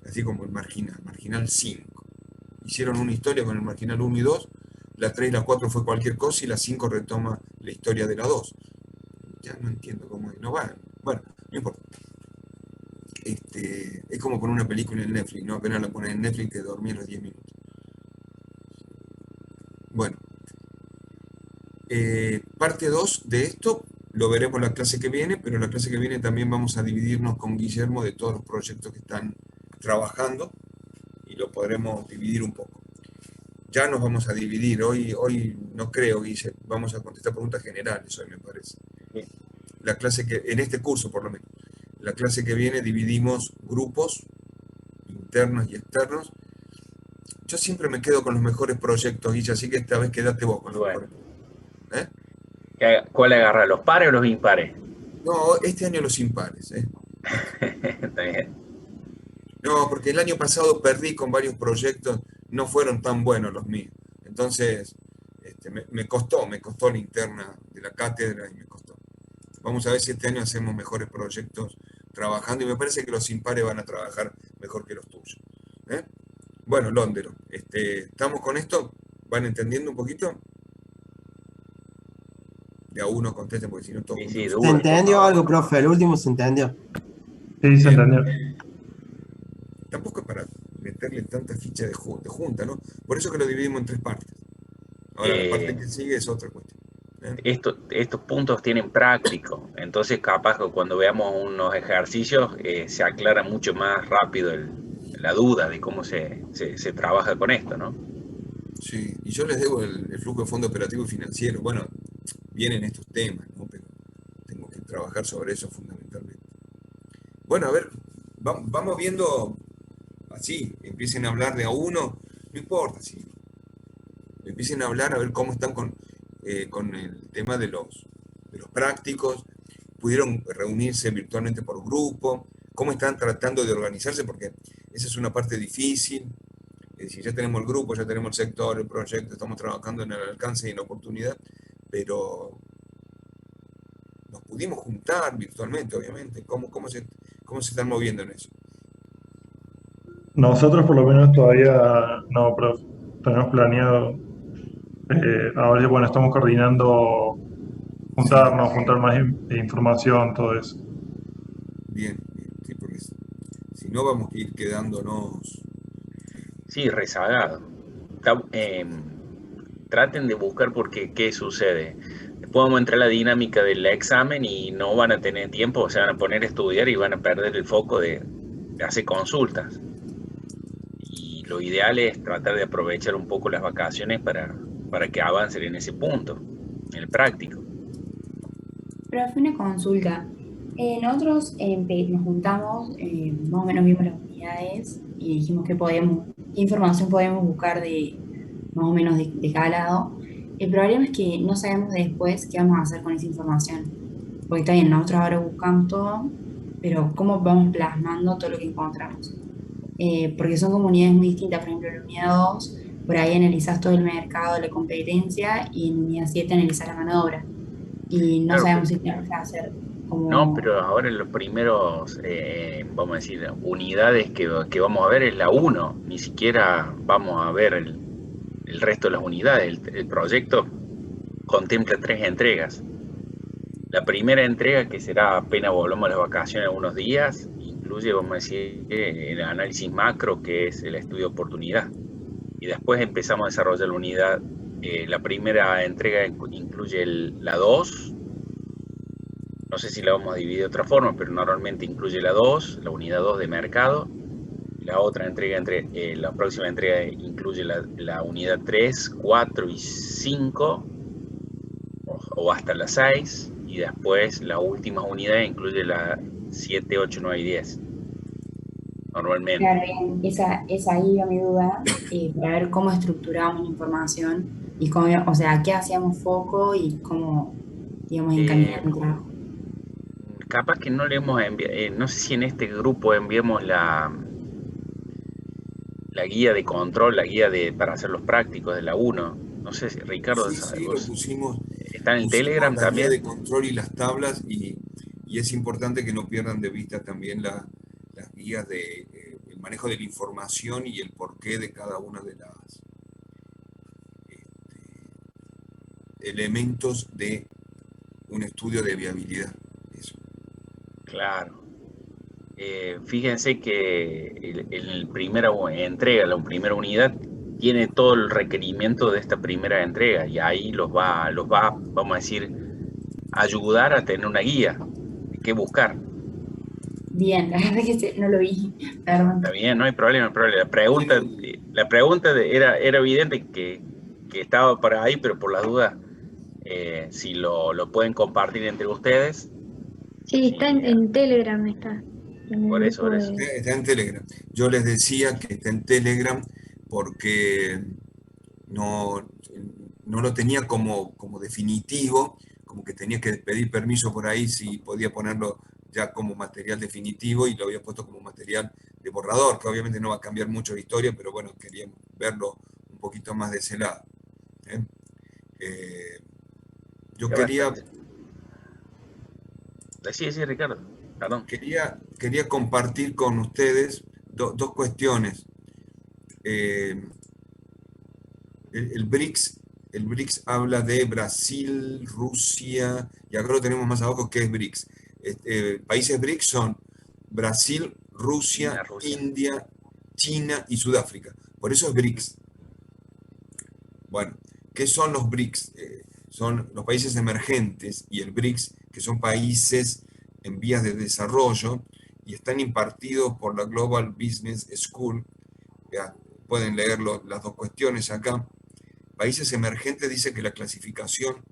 Speaker 1: Así como el Marginal 5. Hicieron una historia con el Marginal 1 y 2, la 3 y la 4 fue cualquier cosa y la 5 retoma la historia de la 2. Ya no entiendo cómo es, no va. Bueno, no importa. Es como con una película en Netflix, ¿no? Apenas la pones en Netflix te dormís a los 10 minutos. Bueno, parte 2 de esto lo veremos la clase que viene, pero en la clase que viene también vamos a dividirnos con Guillermo de todos los proyectos que están trabajando y lo podremos dividir un poco. Ya nos vamos a dividir, hoy no creo, Guille, vamos a contestar preguntas generales hoy me parece. La clase que, en este curso por lo menos, la clase que viene dividimos grupos internos y externos. Yo siempre me quedo con los mejores proyectos, Guille, así que esta vez quédate vos con los mejores.
Speaker 2: ¿Cuál agarra? ¿Los pares o los impares?
Speaker 1: No, este año los impares.
Speaker 2: Está bien.
Speaker 1: No, porque el año pasado perdí con varios proyectos, no fueron tan buenos los míos. Entonces, me costó la interna de la cátedra y me costó. Vamos a ver si este año hacemos mejores proyectos trabajando y me parece que los impares van a trabajar mejor que los tuyos. Bueno, Londero, ¿estamos con esto? ¿Van entendiendo un poquito? De a uno contesten porque si no todo.
Speaker 2: Sí,
Speaker 3: ¿Se entendió algo, profe? El último se entendió.
Speaker 4: Sí, se entendió.
Speaker 1: Tampoco es para meterle tanta ficha de junta, ¿no? Por eso que lo dividimos en 3 partes. Ahora, la parte que sigue es otra cuestión.
Speaker 2: Estos puntos tienen práctico, entonces capaz que cuando veamos unos ejercicios se aclara mucho más rápido la duda de cómo se trabaja con esto, ¿no?
Speaker 1: Sí, y yo les debo el flujo de fondo operativo y financiero. Bueno, vienen estos temas, ¿no? Pero tengo que trabajar sobre eso fundamentalmente. Bueno, a ver, vamos viendo así, empiecen a hablar de a uno, no importa, si empiecen a hablar a ver cómo están con el tema de los prácticos, pudieron reunirse virtualmente por grupo, cómo están tratando de organizarse, porque esa es una parte difícil. Es decir, ya tenemos el grupo, ya tenemos el sector, el proyecto, estamos trabajando en el alcance y en la oportunidad, pero nos pudimos juntar virtualmente, obviamente. ¿Cómo se están moviendo en eso?
Speaker 4: Nosotros por lo menos todavía no, pero tenemos planeado, ahora bueno, estamos coordinando juntarnos, juntar más información, todo eso.
Speaker 1: Bien, sí, porque si no vamos a ir quedándonos...
Speaker 2: Sí, rezagado. Traten de buscar qué sucede. Después vamos a entrar a la dinámica del examen y no van a tener tiempo, se van a poner a estudiar y van a perder el foco de hacer consultas. Y lo ideal es tratar de aprovechar un poco las vacaciones para que avancen en ese punto, en el práctico.
Speaker 6: Profe, una consulta. Nosotros nos juntamos, más o menos vimos las unidades y dijimos qué información podemos buscar de más o menos de cada lado. El problema es que no sabemos después qué vamos a hacer con esa información. Porque está bien, nosotros ahora buscamos todo, pero cómo vamos plasmando todo lo que encontramos. Porque son como unidades muy distintas. Por ejemplo, en la unidad 2, por ahí analizás todo el mercado, la competencia, y en unidad 7 analizás la mano de obra. Y no
Speaker 2: Claro,
Speaker 6: sabemos si tenemos que hacer como...
Speaker 2: No, pero ahora en los primeros, vamos a decir, unidades que vamos a ver es la 1, ni siquiera vamos a ver el resto de las unidades. El proyecto contempla 3 entregas. La primera entrega, que será apenas volvamos a las vacaciones unos días, incluye, vamos a decir, el análisis macro, que es el estudio de oportunidad. Y después empezamos a desarrollar la unidad. La primera entrega incluye la 2, no sé si la vamos a dividir de otra forma, pero normalmente incluye la 2, la unidad 2 de mercado. La otra entrega, la próxima entrega incluye la unidad 3, 4 y 5, o hasta la 6, y después la última unidad incluye la 7, 8, 9 y 10, normalmente.
Speaker 6: Claro, bien, esa ahí iba mi duda, para ver cómo estructurábamos la información y cómo, o sea, qué hacíamos foco y cómo, digamos,
Speaker 2: Eh,
Speaker 6: encaminar el trabajo.
Speaker 2: Capaz que no le hemos enviado, no sé si en este grupo enviamos la guía de control, la guía para hacer los prácticos de la 1. No sé si Ricardo,
Speaker 1: Sí, sí, lo
Speaker 2: vos
Speaker 1: pusimos,
Speaker 2: está en el
Speaker 1: pusimos
Speaker 2: Telegram
Speaker 1: la guía de
Speaker 2: también.
Speaker 1: control y las tablas y es importante que no pierdan de vista también las guías de el manejo de la información y el porqué de cada una de las elementos de un estudio de viabilidad. Eso.
Speaker 2: Claro. Fíjense que en el primera entrega, la primera unidad, tiene todo el requerimiento de esta primera entrega y ahí vamos a decir, ayudar a tener una guía de qué buscar.
Speaker 6: Bien, la verdad que no lo vi, perdón.
Speaker 2: Está bien, no hay problema, no hay problema.
Speaker 1: Bueno,
Speaker 2: La pregunta era evidente que estaba por ahí, pero por las dudas, si lo pueden compartir entre ustedes,
Speaker 5: Sí, está
Speaker 2: si,
Speaker 5: en Telegram, está. En el
Speaker 2: por eso,
Speaker 5: grupo
Speaker 2: por eso.
Speaker 5: de...
Speaker 1: está en Telegram. Yo les decía que está en Telegram porque no, no lo tenía como definitivo, como que tenía que pedir permiso por ahí si podía ponerlo ya como material definitivo y lo había puesto como material de borrador, que obviamente no va a cambiar mucho la historia, pero bueno, quería verlo un poquito más de ese lado. ¿Eh? Eh, yo
Speaker 2: Está
Speaker 1: quería,
Speaker 2: bastante. Sí, Ricardo, perdón.
Speaker 1: quería compartir con ustedes dos cuestiones. Eh, el BRICS, el BRICS habla de Brasil, Rusia, y acá lo tenemos más abajo, que es BRICS. Países BRICS son Brasil,
Speaker 2: China,
Speaker 1: Rusia,
Speaker 2: Rusia.
Speaker 1: India, China y Sudáfrica. Por eso es BRICS. Bueno, ¿qué son los BRICS? Son los países emergentes y el BRICS, que son países en vías de desarrollo y están impartidos por la Global Business School. Ya, pueden leer las dos cuestiones acá. Países emergentes dice que la clasificación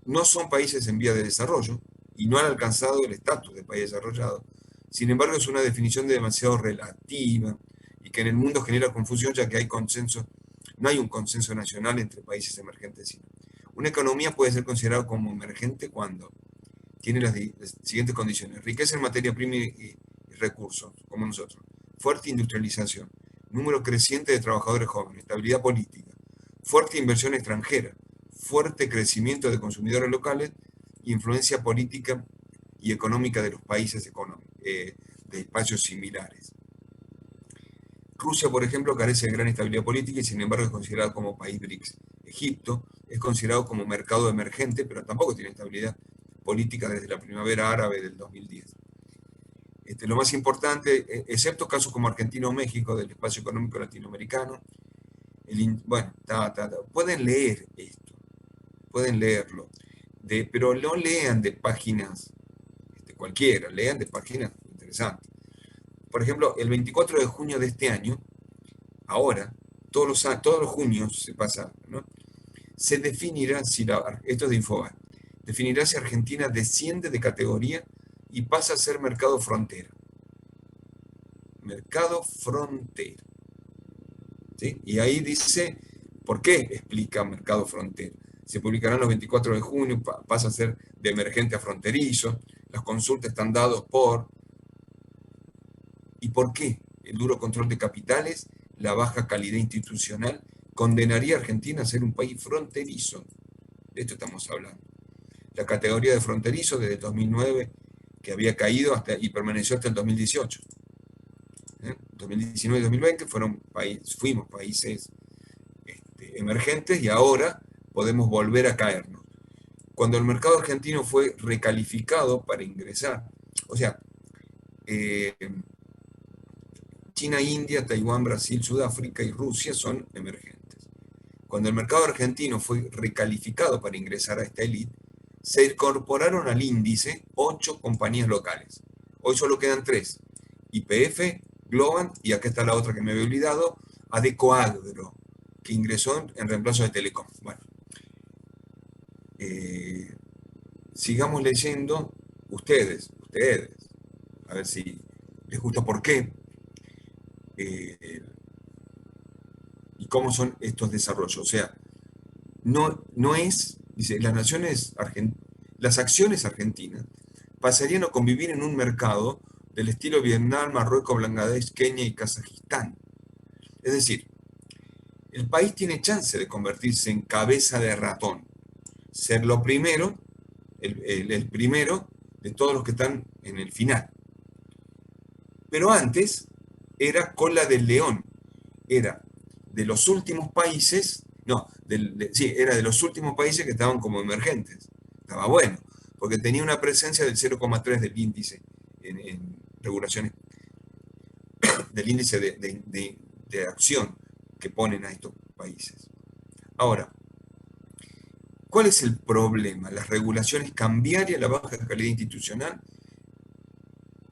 Speaker 1: no son países en vía de desarrollo y no han alcanzado el estatus de país desarrollado. Sin embargo, es una definición demasiado relativa y que en el mundo genera confusión ya que hay consenso, no hay un consenso nacional entre países emergentes. Una economía puede ser considerada como emergente cuando tiene las siguientes condiciones: riqueza en materia prima y recursos, como nosotros, fuerte industrialización, número creciente de trabajadores jóvenes, estabilidad política, fuerte inversión extranjera, fuerte crecimiento de consumidores locales, influencia política y económica de los países de espacios similares. Rusia, por ejemplo, carece de gran estabilidad política y sin embargo es considerado como país BRICS. Egipto es considerado como mercado emergente, pero tampoco tiene estabilidad política desde la primavera árabe del 2010. Lo más importante, excepto casos como Argentina o México, del espacio económico latinoamericano, bueno, pueden leer esto, pueden leerlo, pero no lean de páginas cualquiera, lean de páginas interesantes. Por ejemplo, el 24 de junio de este año, ahora, todos los junios se pasa, ¿no? Se definirá esto es de Infobae, definirá si Argentina desciende de categoría y pasa a ser mercado frontera. Mercado frontera. ¿Sí? Y ahí dice, ¿por qué explica mercado frontera? Se publicarán los 24 de junio, pasa a ser de emergente a fronterizo, las consultas están dadas por... ¿Y por qué? El duro control de capitales, la baja calidad institucional, condenaría a Argentina a ser un país fronterizo. De esto estamos hablando. La categoría de fronterizo desde 2009, que había caído y permaneció hasta el 2018. 2019 y 2020 fuimos países emergentes y ahora podemos volver a caernos. Cuando el mercado argentino fue recalificado para ingresar, o sea, China, India, Taiwán, Brasil, Sudáfrica y Rusia son emergentes. Cuando el mercado argentino fue recalificado para ingresar a esta élite, se incorporaron al índice 8 compañías locales. Hoy solo quedan 3. YPF, Globant, y acá está la otra que me había olvidado, Adecoagro, que ingresó en reemplazo de Telecom. Bueno, sigamos leyendo ustedes, a ver si les gusta por qué y cómo son estos desarrollos. O sea, no es, dice, las acciones argentinas pasarían a convivir en un mercado del estilo Vietnam, Marruecos, Bangladesh, Kenia y Kazajistán. Es decir, el país tiene chance de convertirse en cabeza de ratón, ser lo primero, el primero de todos los que están en el final. Pero antes era cola del león, era de los últimos países, era de los últimos países que estaban como emergentes. Estaba bueno, porque tenía una presencia del 0,3 del índice en regulaciones, del índice de acción que ponen a estos países. Ahora, ¿cuál es el problema? Las regulaciones cambiarias, la baja calidad institucional,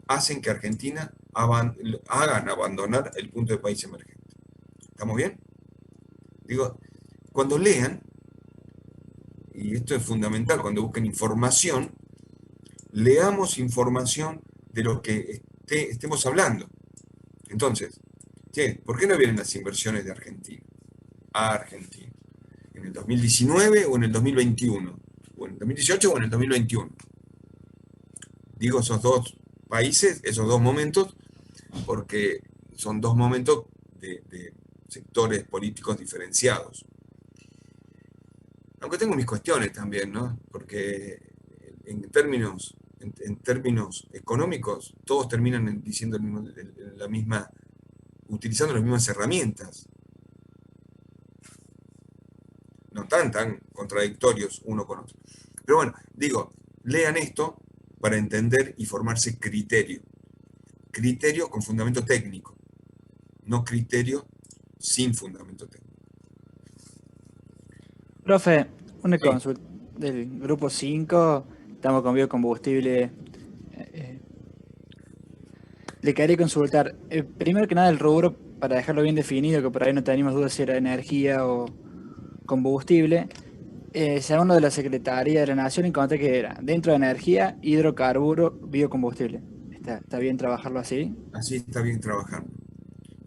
Speaker 1: hacen que Argentina hagan abandonar el punto de país emergente. ¿Estamos bien? Digo, cuando lean, y esto es fundamental, cuando busquen información, leamos información de lo que estemos hablando. Entonces, ¿por qué no vienen las inversiones de Argentina a Argentina? ¿En el 2019 o en el 2021? ¿O en el 2018 o en el 2021? Digo esos dos países, esos dos momentos, porque son dos momentos de sectores políticos diferenciados. Aunque tengo mis cuestiones también, ¿no? Porque en términos económicos, todos terminan diciendo utilizando las mismas herramientas. No tan contradictorios uno con otro. Pero bueno, digo, lean esto para entender y formarse criterio. Criterio con fundamento técnico, no criterio sin fundamento técnico.
Speaker 7: Profe, una
Speaker 1: Sí.
Speaker 7: consulta del grupo 5, estamos con biocombustible. Le quería consultar, primero que nada el rubro, para dejarlo bien definido, que por ahí no teníamos dudas si era energía o combustible. Según lo de la Secretaría de la Nación, encontré que era dentro de energía, hidrocarburo, biocombustible. ¿Está bien trabajarlo así?
Speaker 1: Así está bien trabajando.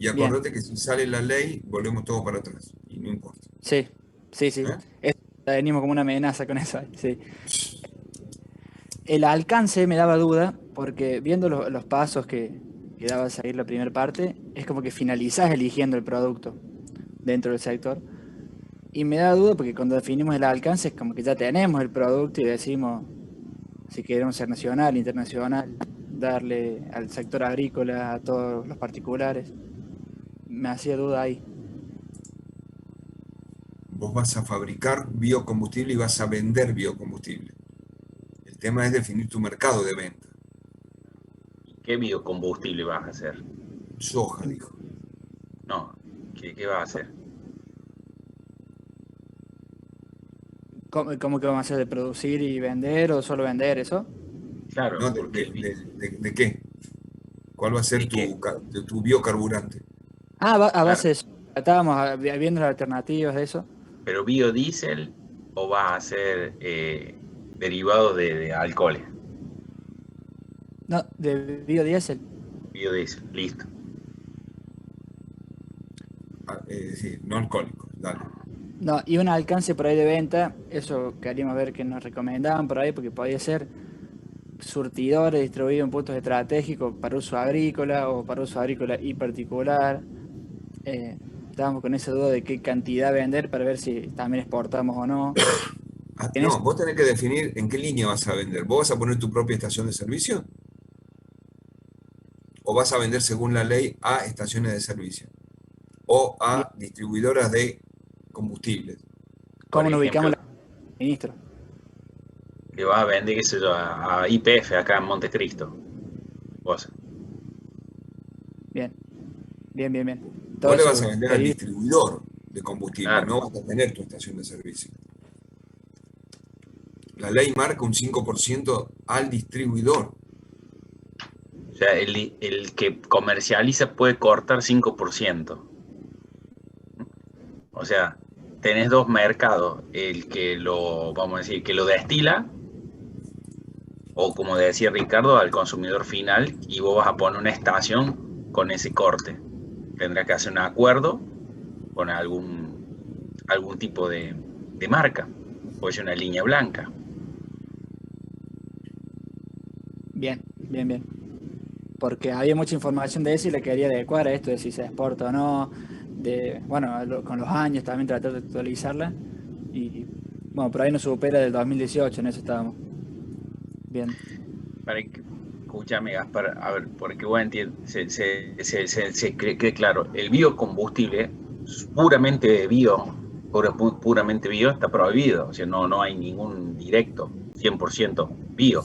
Speaker 1: Y
Speaker 7: Bien,
Speaker 1: acordate que si sale la ley, volvemos todos para atrás. Y no importa.
Speaker 7: sí.
Speaker 1: ¿Eh?
Speaker 7: Venimos como una amenaza con eso. Sí. El alcance me daba duda, porque viendo los pasos que daba a seguir la primera parte, es como que finalizás eligiendo el producto dentro del sector. Y me da duda porque cuando definimos el alcance es como que ya tenemos el producto y decimos si queremos ser nacional, internacional, darle al sector agrícola, a todos los particulares. Me hacía duda ahí.
Speaker 1: Vos vas a fabricar biocombustible y vas a vender biocombustible. El tema es definir tu mercado de venta.
Speaker 2: ¿Qué biocombustible vas a hacer?
Speaker 1: Soja, dijo.
Speaker 2: No, ¿qué vas a hacer?
Speaker 7: ¿Cómo que vamos a hacer de producir y vender o solo vender eso?
Speaker 2: Claro,
Speaker 1: ¿No?
Speaker 2: porque
Speaker 1: ¿De qué? ¿Cuál va a ser
Speaker 2: ¿De qué?
Speaker 1: tu biocarburante?
Speaker 7: A
Speaker 2: Claro,
Speaker 7: base de eso. Estábamos viendo las alternativas de eso.
Speaker 2: pero biodiesel o vas a hacer derivados de alcoholes.
Speaker 7: No, de biodiesel.
Speaker 2: Biodiesel, listo.
Speaker 1: Sí, no alcohólicos, dale.
Speaker 7: No, y un alcance por ahí de venta, eso queríamos ver que nos recomendaban por ahí, porque podía ser surtidores distribuidos en puntos estratégicos para uso agrícola o para uso agrícola y particular. Estábamos con esa duda de qué cantidad vender para ver si también exportamos o no.
Speaker 1: No, vos tenés que definir en qué línea vas a vender. ¿Vos vas a poner tu propia estación de servicio? ¿O vas a vender según la ley a estaciones de servicio? ¿O a distribuidoras de combustibles?
Speaker 7: ¿Cómo nos ubicamos
Speaker 2: ejemplo,
Speaker 7: la ministro?
Speaker 2: le vas a vender, qué sé yo, a YPF acá en Montecristo. Vos.
Speaker 7: Bien. Todo
Speaker 1: Vos le
Speaker 7: eso
Speaker 1: vas a vender al
Speaker 7: ahí,
Speaker 1: distribuidor de combustible,
Speaker 2: Claro.
Speaker 1: no vas a tener tu estación de servicio. La ley marca un 5% al distribuidor.
Speaker 2: O sea, el que comercializa puede cortar 5%. O sea, tenés dos mercados, el que lo, vamos a decir, que lo destila, o como decía Ricardo, al consumidor final, y vos vas a poner una estación con ese corte. Tendrás que hacer un acuerdo con algún tipo de marca, puede ser una línea blanca.
Speaker 7: Bien, bien, bien. Porque había mucha información de eso y le quería adecuar a esto de si se exporta o no, de, bueno, con los años también tratar de actualizarla. Y bueno, por ahí no supera del 2018, en eso estábamos. Bien.
Speaker 2: Para que, escúchame, Gaspar, a ver, porque vos entiendes, se cree claro, el biocombustible, puramente bio, puramente bio, está prohibido, o sea, no hay ningún directo, 100% bio.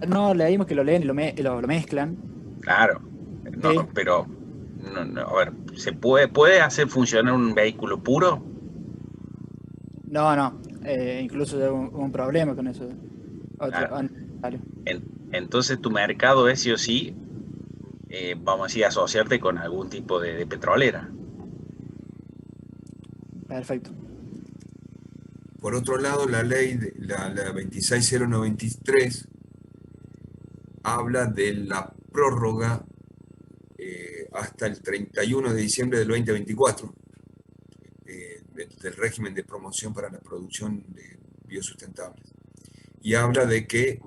Speaker 7: No, leímos que lo leen y lo mezclan.
Speaker 2: Claro, no,
Speaker 7: Sí.
Speaker 2: pero, a ver, ¿puede hacer funcionar un vehículo puro?
Speaker 7: No. Incluso hubo un problema con eso. Otro.
Speaker 2: Ah, entonces tu mercado es sí o sí, vamos a decir, asociarte con algún tipo de petrolera.
Speaker 7: Perfecto.
Speaker 1: Por otro lado, la ley, la 26093, habla de la prórroga hasta el 31 de diciembre del 2024 del régimen de promoción para la producción de biosustentables. Y habla de que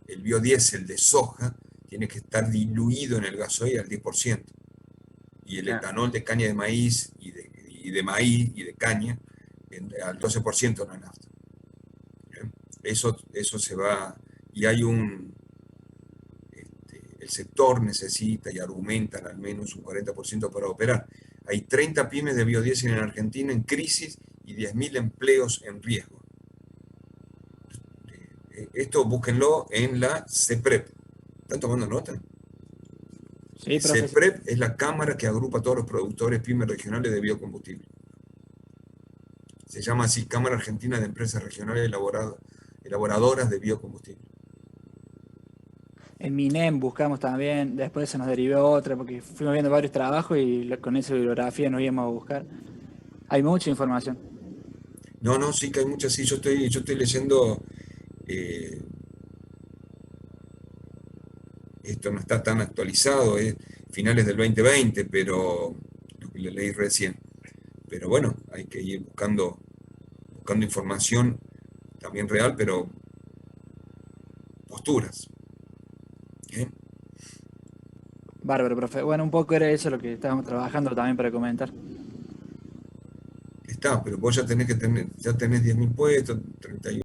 Speaker 1: el biodiesel de soja tiene que estar diluido en el gasoil al 10%, y el etanol de caña de maíz y de maíz y de caña al 12% en la nafta. Eso se va, y hay el sector necesita y argumentan al menos un 40% para operar. Hay 30 pymes de biodiesel en Argentina en crisis y 10.000 empleos en riesgo. Esto búsquenlo en la CEPREP. ¿Están tomando nota?
Speaker 7: Sí, profe.
Speaker 1: CEPREP es la cámara que agrupa a todos los productores pymes regionales de biocombustible. Se llama así, Cámara Argentina de Empresas Regionales Elaboradoras de Biocombustible.
Speaker 7: En MINEM buscamos también, después se nos derivó otra, porque fuimos viendo varios trabajos y con esa bibliografía nos íbamos a buscar. Hay mucha información.
Speaker 1: No, sí que hay muchas, sí, yo estoy leyendo, esto no está tan actualizado, finales del 2020, pero lo que le leí recién. Pero bueno, hay que ir buscando información también real, pero posturas.
Speaker 7: Bárbaro, profe. Bueno, un poco era eso lo que estábamos trabajando también para comentar.
Speaker 1: Está, pero vos ya tenés 10.000 puestos, 31.